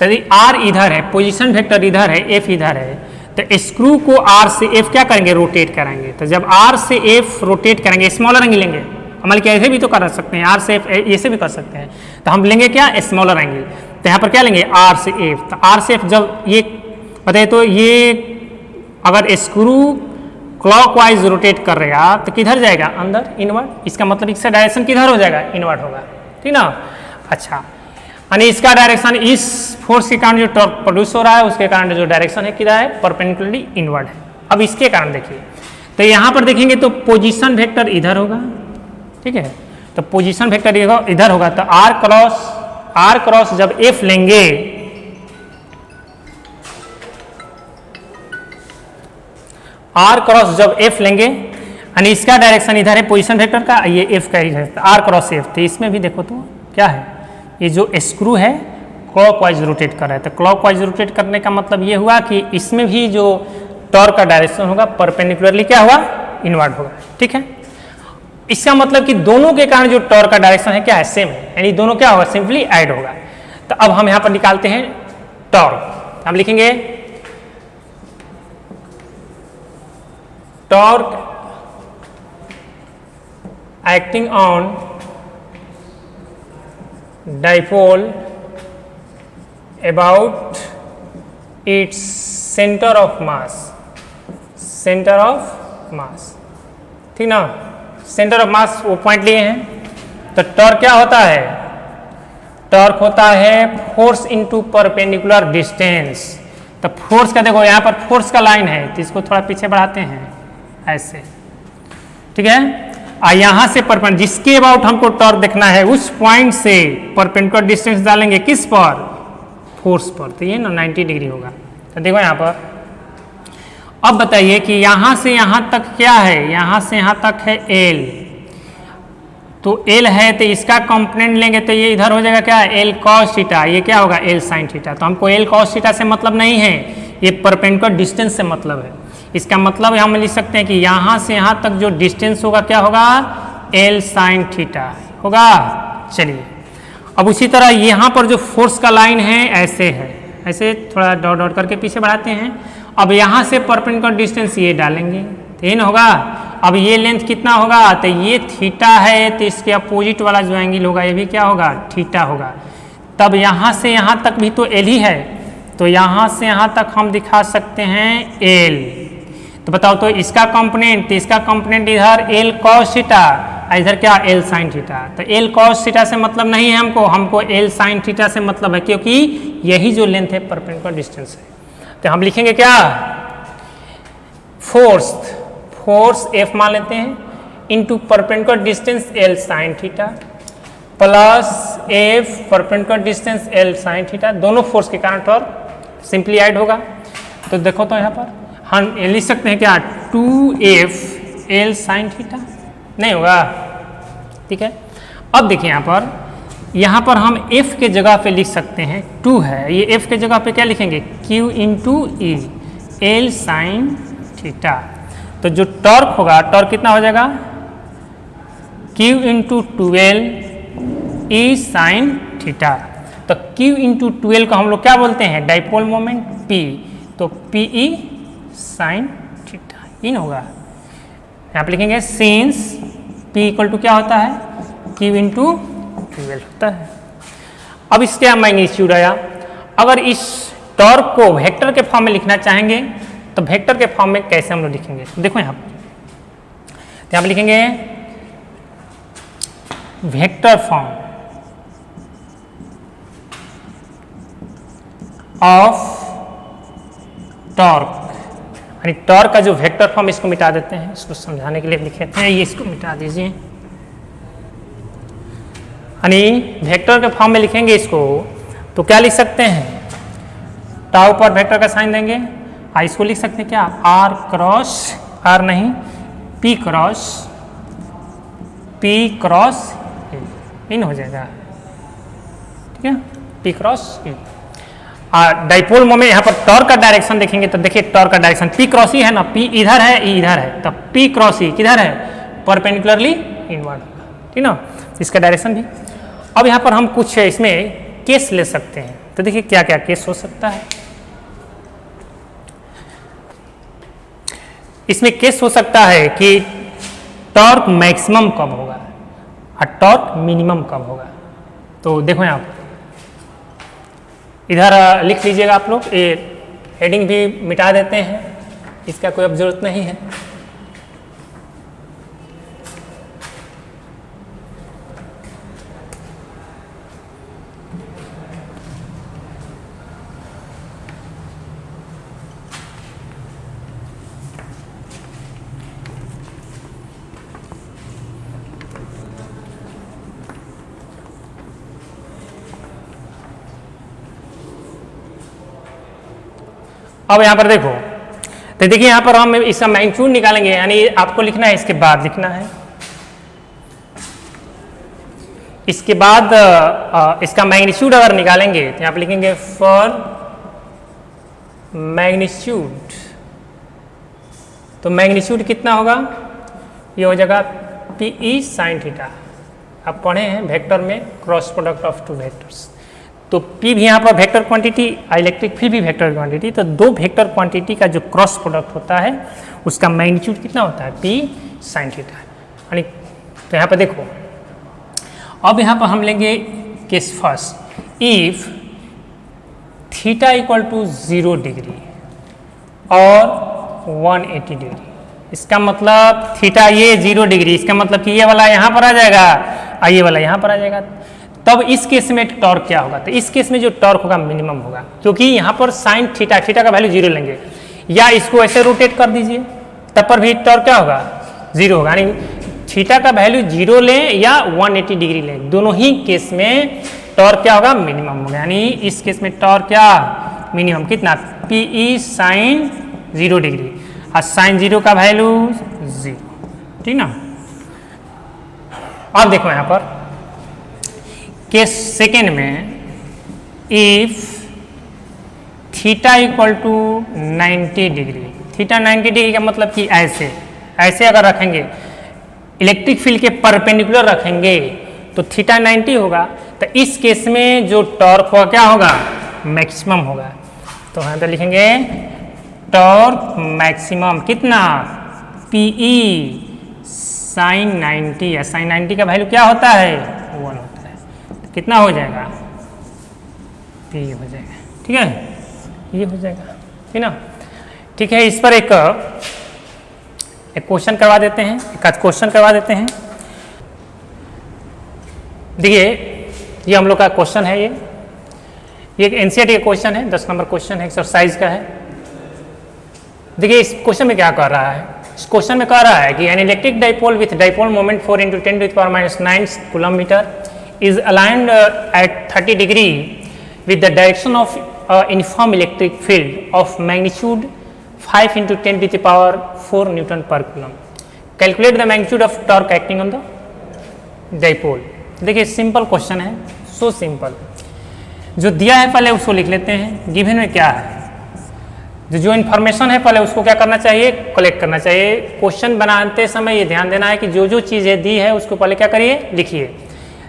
तो R इधर है, पोजीशन वेक्टर इधर है, F इधर है, तो स्क्रू को R से F क्या करेंगे, रोटेट करेंगे। तो जब R से F रोटेट करेंगे, स्मॉलर एंगल लेंगे, हमारे क्या ऐसे भी तो कर सकते हैं, R से F ऐसे भी कर सकते हैं। तो हम लेंगे क्या, स्मॉलर एंगल। तो यहाँ पर क्या लेंगे, R से F। तो R से F जब ये बताइए, तो ये अगर स्क्रू क्लॉकवाइज रोटेट कर रहेगा तो किधर जाएगा, अंदर, इनवर्ड। इसका मतलब इसका डायरेक्शन किधर हो जाएगा, इनवर्ड होगा, ठीक ना। अच्छा, यानी इसका डायरेक्शन इस फोर्स के कारण जो टॉर्क प्रोड्यूस हो रहा है उसके कारण जो डायरेक्शन है किधर है, परपेंडिकुलरली इनवर्ड है। अब इसके कारण देखिए, तो यहाँ पर देखेंगे तो पोजीशन वेक्टर इधर होगा, ठीक है। तो पोजीशन वेक्टर इधर होगा, तो R क्रॉस जब F लेंगे, R क्रॉस जब F लेंगे, यानी इसका डायरेक्शन इधर है पोजीशन वेक्टर का, ये F का इधर है, R क्रॉस F। तो इसमें भी देखो तो क्या है, ये जो स्क्रू है क्लॉकवाइज रोटेट कर रहा है। तो क्लॉकवाइज रोटेट करने का मतलब ये हुआ कि इसमें भी जो टॉर्क का डायरेक्शन होगा परपेंडिकुलरली क्या हुआ, इनवर्ड होगा, ठीक है। इसका मतलब कि दोनों के कारण जो टॉर्क का डायरेक्शन है क्या है, सेम है, यानी दोनों क्या होगा, सिंपली ऐड होगा। तो अब हम यहाँ पर निकालते हैं टॉर्क। हम लिखेंगे torque acting on dipole about its center of mass ठीक ना, सेंटर ऑफ मास वो पॉइंट लिए हैं। तो टॉर्क क्या होता है, टॉर्क होता है फोर्स इनटू परपेंडिकुलर डिस्टेंस। तो फोर्स का देखो यहाँ पर फोर्स का लाइन है, तो इसको थोड़ा पीछे बढ़ाते हैं ऐसे, ठीक है। यहाँ से परपेंडिकुलर जिसके अबाउट हमको टॉर्क देखना है उस पॉइंट से परपेंडिकुलर डिस्टेंस डालेंगे किस पर, फोर्स पर। तो ये ना 90 डिग्री होगा। तो देखो यहाँ पर अब बताइए कि यहाँ से यहाँ तक क्या है, यहाँ से यहाँ तक है L, तो L है तो इसका कंपोनेंट लेंगे तो ये इधर हो जाएगा क्या, L cos थीटा, ये क्या होगा L sin थीटा। तो हमको L cos थीटा से मतलब नहीं है, ये परपेंडिकुलर डिस्टेंस से मतलब है। इसका मतलब हम लिख सकते हैं कि यहाँ से यहाँ तक जो डिस्टेंस होगा क्या होगा, L sin थीटा होगा। चलिए अब उसी तरह यहाँ पर जो फोर्स का लाइन है ऐसे है, ऐसे थोड़ा डॉट डॉट करके पीछे बढ़ाते हैं। अब यहाँ से परपेंडिकुलर डिस्टेंस ये डालेंगे तो ये ना होगा। अब ये लेंथ कितना होगा, तो ये थीटा है, तो इसके अपोजिट वाला जो एंगल होगा ये भी क्या होगा, थीटा होगा। तब यहाँ से यहाँ तक भी तो L ही है, तो यहाँ से यहाँ तक हम दिखा सकते हैं L। तो बताओ तो इसका कंपोनेंट, तो इसका कंपोनेंट इधर L cos थीटा, इधर क्या L sin थीटा। तो L cos थीटा से मतलब नहीं है हमको L sin थीटा से मतलब है, क्योंकि यही जो लेंथ है परपेंडिकुलर डिस्टेंस है। तो हम लिखेंगे क्या, फोर्स F मान लेते हैं into perpendicular distance L sin theta plus F perpendicular distance L sin theta, दोनों फोर्स के कारण टॉर्क सिंपली ऐड होगा। तो देखो तो यहाँ पर हम लिख सकते हैं क्या, 2F L sin थीटा, नहीं होगा, ठीक है। अब देखिए यहाँ पर हम F के जगह पे लिख सकते हैं 2 है, ये F के जगह पे क्या लिखेंगे, Q into E L sin theta. तो जो टॉर्क होगा, टॉर्क कितना हो जाएगा, Q into 2L E sin theta. तो Q इंटू 2L को हम लोग क्या बोलते हैं, डाइपोल मोमेंट P, तो PE sin थीटा इन होगा। यहाँ पे लिखेंगे सिंस P इक्वल टू क्या होता है, Q इंटू 2L होता है। अब इसके मैग्नीट्यूड आया। अगर इस टॉर्क को वेक्टर के फॉर्म में लिखना चाहेंगे तो वेक्टर के फॉर्म में कैसे हम लोग लिखेंगे, देखो यहाँ पे लिखेंगे वेक्टर फॉर्म ऑफ टॉर्क, यानी टॉर्क का जो वेक्टर फॉर्म, इसको मिटा देते हैं, इसको समझाने के लिए लिखे हैं, ये इसको मिटा दीजिए। यानी वेक्टर के फॉर्म में लिखेंगे इसको तो क्या लिख सकते हैं, टाउ पर वेक्टर का साइन देंगे, इसको लिख सकते हैं क्या, R क्रॉस, R नहीं P क्रॉस इन हो जाएगा, ठीक है, P cross in. Dipole moment यहाँ पर टॉर्क का डायरेक्शन देखेंगे तो देखिए टॉर्क का डायरेक्शन P क्रॉस ही है ना, P इधर है E इधर है, तो P क्रॉस E किधर है, परपेंडिकुलरली इनवर्ड, ठीक ना, इसका डायरेक्शन भी। अब यहाँ पर हम कुछ इसमें केस ले सकते हैं, तो देखिए क्या क्या केस हो सकता है। इसमें केस हो सकता है कि टॉर्क मैक्सिमम कब होगा और टॉर्क मिनिमम कब होगा। तो देखो यहाँ इधर लिख लीजिएगा आप लोग, ये हेडिंग भी मिटा देते हैं, इसका कोई अब जरूरत नहीं है। अब यहाँ पर देखो, तो देखिए यहाँ पर हम इसका मैग्नीट्यूड निकालेंगे, यानी आपको लिखना है, इसके बाद लिखना है, इसके बाद इसका मैग्नीट्यूड अगर निकालेंगे तो यहाँ पर लिखेंगे फॉर मैग्नीट्यूड। तो मैग्नीट्यूड कितना होगा, ये हो जाएगा PE sin थीटा। आप पढ़े हैं वेक्टर में cross product of two vectors, तो P भी यहाँ पर वेक्टर क्वांटिटी, इलेक्ट्रिक फील्ड भी वेक्टर क्वांटिटी, तो दो वेक्टर क्वांटिटी का जो क्रॉस प्रोडक्ट होता है उसका मैग्नीट्यूड कितना होता है, P sin थीटा। यानी तो यहाँ पर देखो, अब यहाँ पर हम लेंगे case first, if theta equal to 0 degree और 180 डिग्री, इसका मतलब थीटा ये 0 डिग्री, इसका मतलब कि ये वाला यहाँ पर आ जाएगा और ये वाला यहाँ पर आ जाएगा। तब इस केस में टॉर्क क्या होगा? तो इस केस में जो टॉर्क होगा मिनिमम होगा, क्योंकि यहाँ पर साइन थीटा, थीटा का वैल्यू 0 लेंगे, या इसको ऐसे रोटेट कर दीजिए तब पर भी टॉर्क क्या होगा? 0 होगा। यानी थीटा का वैल्यू 0 लें या 180 डिग्री लें, दोनों ही केस में टॉर्क क्या होगा? मिनिमम होगा। यानी इस केस में टॉर्क क्या? मिनिमम। कितना? PE साइन 0 डिग्री, और साइन 0 का वैल्यू 0, ठीक ना। अब देखो यहाँ पर केस सेकेंड में, if theta equal to 90 degree, theta 90 degree का मतलब कि ऐसे ऐसे अगर रखेंगे, इलेक्ट्रिक फील्ड के परपेंडिकुलर रखेंगे तो थीटा 90 होगा। तो इस केस में जो टॉर्क होगा क्या होगा? मैक्सिमम होगा। तो यहाँ पे लिखेंगे टॉर्क मैक्सिमम कितना? PE साइन 90, या साइन 90 का वैल्यू क्या होता है? 1 होता है। तो कितना हो जाएगा? PE हो जाएगा, ठीक है, ये हो जाएगा, ठीक ना। ठीक है, इस पर एक क्वेश्चन करवा देते हैं, एक क्वेश्चन करवा देते हैं। देखिए ये हम लोग का क्वेश्चन है, ये एक NCERT का क्वेश्चन है, 10 नंबर क्वेश्चन है, एक्सरसाइज का है। देखिए इस क्वेश्चन में क्या कर रहा है? इस क्वेश्चन में कह रहा है कि an electric dipole with dipole moment 4 × 10⁻⁹ coulomb metre is aligned at 30 degree with the direction of uniform electric field of magnitude 5 × 10⁴ Newton per coulomb. Calculate the magnitude of torque acting on the dipole. देखिए सिंपल क्वेश्चन है, सो सिंपल। जो दिया है पहले उसको लिख लेते हैं, गिवन में क्या है, जो इन्फॉर्मेशन है पहले उसको क्या करना चाहिए? कलेक्ट करना चाहिए। क्वेश्चन बनाते समय ये ध्यान देना है कि जो जो चीज़ें दी है उसको पहले क्या करिए? लिखिए।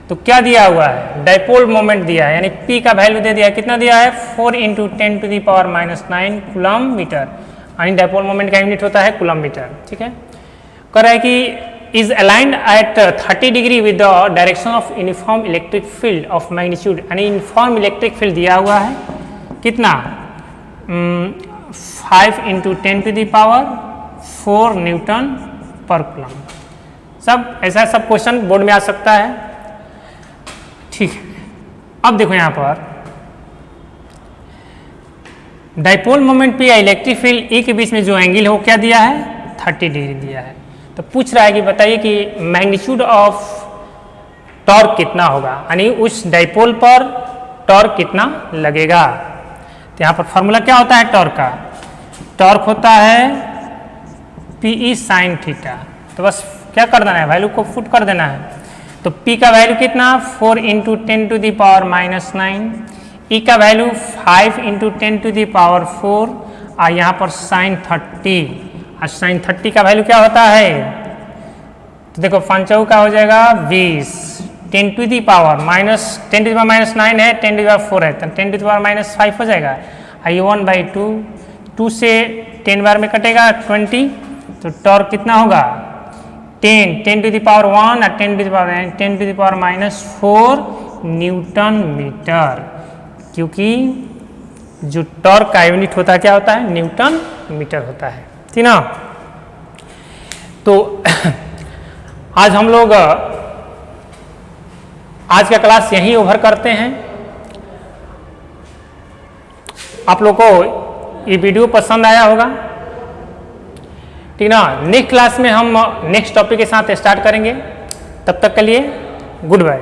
तो क्या दिया हुआ है? डाइपोल मोमेंट दिया है, यानी P का वैल्यू दे दिया है, कितना दिया है? 4 × 10⁻⁹ कूलम मीटर, यानी डाइपोल मोमेंट का यूनिट होता है कूलम मीटर, ठीक है। कह रहा है कि is aligned at 30 degree with the direction of uniform electric field of magnitude, यानी यूनिफॉर्म इलेक्ट्रिक फील्ड दिया हुआ है कितना? 5 × 10⁴ न्यूटन पर कूलम। सब ऐसा सब क्वेश्चन बोर्ड में आ सकता है, ठीक है। अब देखो यहाँ पर डाइपोल मोमेंट पे या इलेक्ट्रिक फील्ड E के बीच में जो एंगल है वो क्या दिया है? 30 डिग्री दिया है। तो पूछ रहा है कि बताइए कि मैग्नीट्यूड ऑफ टॉर्क कितना होगा, यानी उस डाइपोल पर टॉर्क कितना लगेगा। तो यहाँ पर फॉर्मूला क्या होता है टॉर्क का? टॉर्क होता है PE साइन थीटा। तो बस क्या कर देना है? वैल्यू को पुट कर देना है। तो P का वैल्यू कितना? 4 × 10⁻⁹, E का वैल्यू 5 × 10⁴, और यहाँ पर साइन 30, और साइन 30 का वैल्यू क्या होता है? तो देखो 5 का हो जाएगा 20, 10⁻⁻, -10⁻⁹ है, 10⁴ है, तो 10⁻⁵ हो जाएगा। आई 1/2, 2 से 10 बार में कटेगा 20, तो टॉर्क कितना होगा? 10⁻⁴ और 10⁻⁻⁴ न्यूटन मीटर, क्योंकि जो टॉर्क का यूनिट होता है क्या होता है? न्यूटन मीटर होता है, ठीक ना। तो आज हम लोग आज का क्लास यहीं ओवर करते हैं। आप लोग को ये वीडियो पसंद आया होगा, ठीक ना। नेक्स्ट क्लास में हम नेक्स्ट टॉपिक के साथ स्टार्ट करेंगे। तब तक के लिए गुड बाय।